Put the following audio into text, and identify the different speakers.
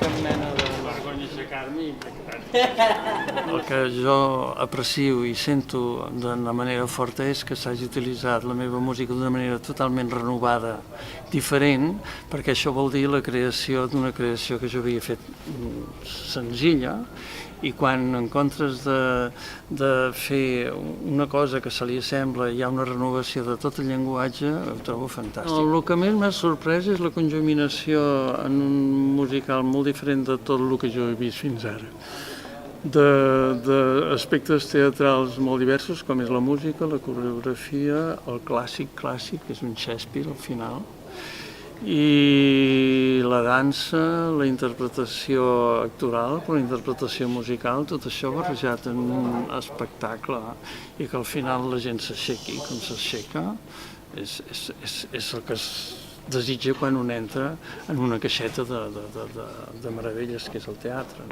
Speaker 1: cap mena de vergonya aixecar-me i tractar.
Speaker 2: El que jo aprecio i sento d'una manera forta és que s'hagi utilitzat la meva música d'una manera totalment renovada, diferent, perquè això vol dir la creació d'una creació que jo havia fet senzilla, i quan en comptes de fer una cosa que se li assembla hi ha una renovació de tot el llenguatge, ho trobo fantàstic. El que més m'ha sorprès és la conjuminació en un musical molt diferent de tot el que jo he vist fins ara. D'aspectes teatrals molt diversos, com és la música, la coreografia, el clàssic, que és un Shakespeare al final, i la dansa, la interpretació actoral, la interpretació musical, tot això barrejat en un espectacle i que al final la gent s'aixequi com s'aixeca, és el que es desitja quan un entra en una caixeta de meravelles que és el teatre.